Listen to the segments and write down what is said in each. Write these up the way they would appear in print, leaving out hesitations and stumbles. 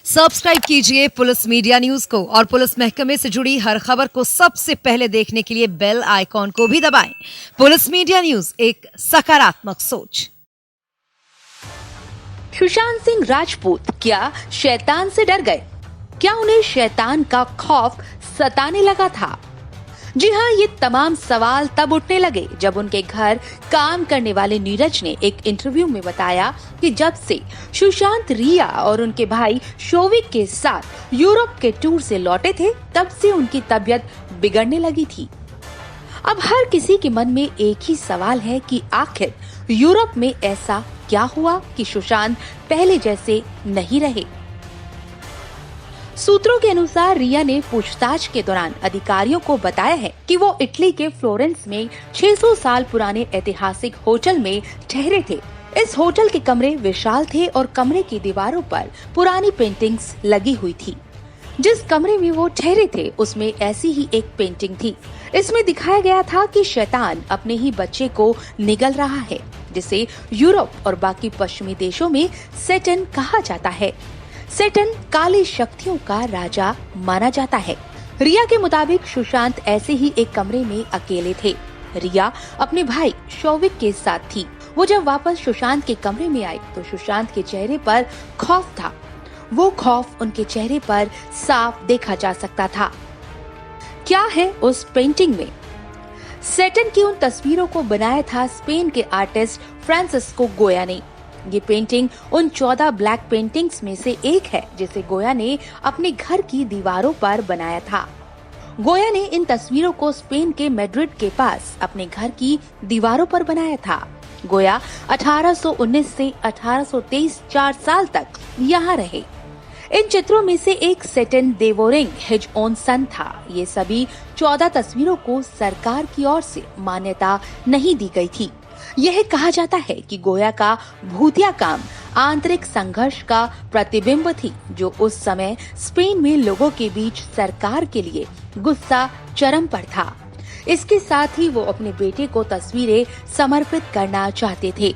Subscribe कीजिए police media news को और पुलिस महकमे से जुड़ी हर खबर को सबसे पहले देखने के लिए बेल आइकॉन को भी दबाएं। पुलिस मीडिया न्यूज, एक सकारात्मक सोच। सुशांत सिंह राजपूत क्या शैतान से डर गए? क्या उन्हें शैतान का खौफ सताने लगा था? जी हाँ, ये तमाम सवाल तब उठने लगे जब उनके घर काम करने वाले नीरज ने एक इंटरव्यू में बताया कि जब से सुशांत रिया और उनके भाई शोविक के साथ यूरोप के टूर से लौटे थे, तब से उनकी तबीयत बिगड़ने लगी थी। अब हर किसी के मन में एक ही सवाल है कि आखिर यूरोप में ऐसा क्या हुआ कि सुशांत पहले जैसे नहीं रहे। सूत्रों के अनुसार रिया ने पूछताछ के दौरान अधिकारियों को बताया है कि वो इटली के फ्लोरेंस में 600 साल पुराने ऐतिहासिक होटल में ठहरे थे। इस होटल के कमरे विशाल थे और कमरे की दीवारों पर पुरानी पेंटिंग्स लगी हुई थी। जिस कमरे में वो ठहरे थे उसमें ऐसी ही एक पेंटिंग थी। इसमें दिखाया गया था कि शैतान अपने ही बच्चे को निगल रहा है, जिसे यूरोप और बाकी पश्चिमी देशों में सैटर्न कहा जाता है। सैटर्न काली शक्तियों का राजा माना जाता है। रिया के मुताबिक सुशांत ऐसे ही एक कमरे में अकेले थे। रिया अपने भाई शोविक के साथ थी। वो जब वापस सुशांत के कमरे में आई तो सुशांत के चेहरे पर खौफ था। वो खौफ उनके चेहरे पर साफ देखा जा सकता था। क्या है उस पेंटिंग में? सैटर्न की उन तस्वीरों को बनाया था स्पेन के आर्टिस्ट फ्रांसिस्को गोया ने। ये पेंटिंग उन 14 ब्लैक पेंटिंग्स में से एक है जिसे गोया ने अपने घर की दीवारों पर बनाया था। गोया ने इन तस्वीरों को स्पेन के मैड्रिड के पास अपने घर की दीवारों पर बनाया था। गोया 1819 से 1823 4 साल तक यहाँ रहे। इन चित्रों में से एक सैटर्न देवोरिंग हिज ओन सन था। ये सभी 14 तस्वीरों को सरकार की ओर से मान्यता नहीं दी गई थी। यह कहा जाता है कि गोया का भूतिया काम आंतरिक संघर्ष का प्रतिबिंब थी, जो उस समय स्पेन में लोगों के बीच सरकार के लिए गुस्सा चरम पर था। इसके साथ ही वो अपने बेटे को तस्वीरें समर्पित करना चाहते थे।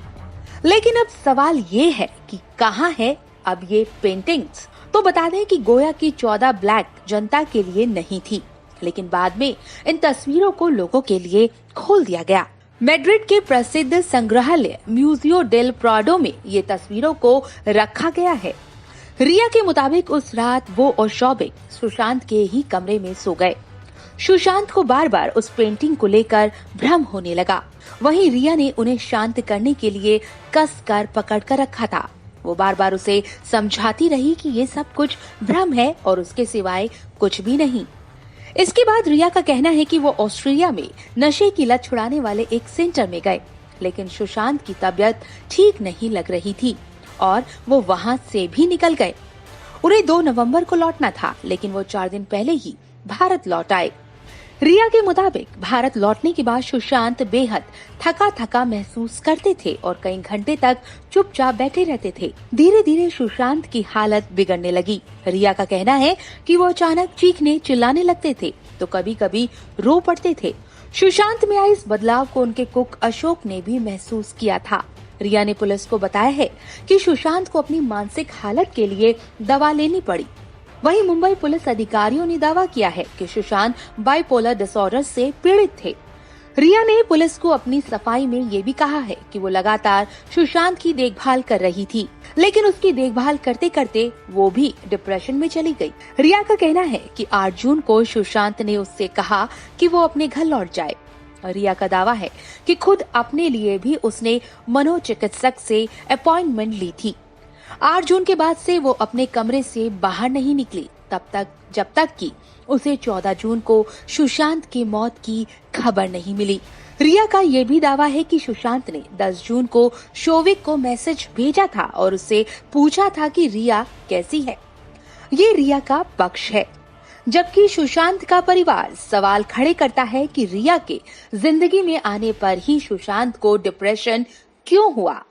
लेकिन अब सवाल ये है कि कहाँ है अब ये पेंटिंग्स? तो बता दें कि गोया की 14 ब्लैक जनता के लिए नहीं थी, लेकिन बाद में इन तस्वीरों को लोगों के लिए खोल दिया गया। मैड्रिड के प्रसिद्ध संग्रहालय म्यूजियो डेल प्राडो में ये तस्वीरों को रखा गया है। रिया के मुताबिक उस रात वो और शोविक सुशांत के ही कमरे में सो गए। सुशांत को बार बार उस पेंटिंग को लेकर भ्रम होने लगा। वहीं रिया ने उन्हें शांत करने के लिए कस कर पकड़ कर रखा था। वो बार बार उसे समझाती रही कि ये सब कुछ भ्रम है और उसके सिवाय कुछ भी नहीं। इसके बाद रिया का कहना है कि वो ऑस्ट्रेलिया में नशे की लत छुड़ाने वाले एक सेंटर में गए, लेकिन सुशांत की तबीयत ठीक नहीं लग रही थी और वो वहां से भी निकल गए। उन्हें 2 नवंबर को लौटना था, लेकिन वो 4 दिन पहले ही भारत लौट आए। रिया के मुताबिक भारत लौटने के बाद सुशांत बेहद थका थका महसूस करते थे और कई घंटे तक चुपचाप बैठे रहते थे। धीरे धीरे सुशांत की हालत बिगड़ने लगी। रिया का कहना है कि वो अचानक चीखने चिल्लाने लगते थे तो कभी कभी रो पड़ते थे। सुशांत में आए इस बदलाव को उनके कुक अशोक ने भी महसूस किया था। रिया ने पुलिस को बताया है कि सुशांत को अपनी मानसिक हालत के लिए दवा लेनी पड़ी। वहीं मुंबई पुलिस अधिकारियों ने दावा किया है कि सुशांत बाइपोलर डिसऑर्डर से पीड़ित थे। रिया ने पुलिस को अपनी सफाई में ये भी कहा है कि वो लगातार सुशांत की देखभाल कर रही थी, लेकिन उसकी देखभाल करते करते वो भी डिप्रेशन में चली गई। रिया का कहना है कि 8 जून को सुशांत ने उससे कहा कि वो अपने घर लौट जाए। रिया का दावा है कि खुद अपने लिए भी उसने मनोचिकित्सक से अपॉइंटमेंट ली थी। 8 जून के बाद से वो अपने कमरे से बाहर नहीं निकली जब तक कि उसे 14 जून को सुशांत की मौत की खबर नहीं मिली। रिया का ये भी दावा है कि सुशांत ने 10 जून को शोविक को मैसेज भेजा था और उससे पूछा था कि रिया कैसी है। ये रिया का पक्ष है, जबकि सुशांत का परिवार सवाल खड़े करता है कि रिया के जिंदगी में आने पर ही सुशांत को डिप्रेशन क्यों हुआ।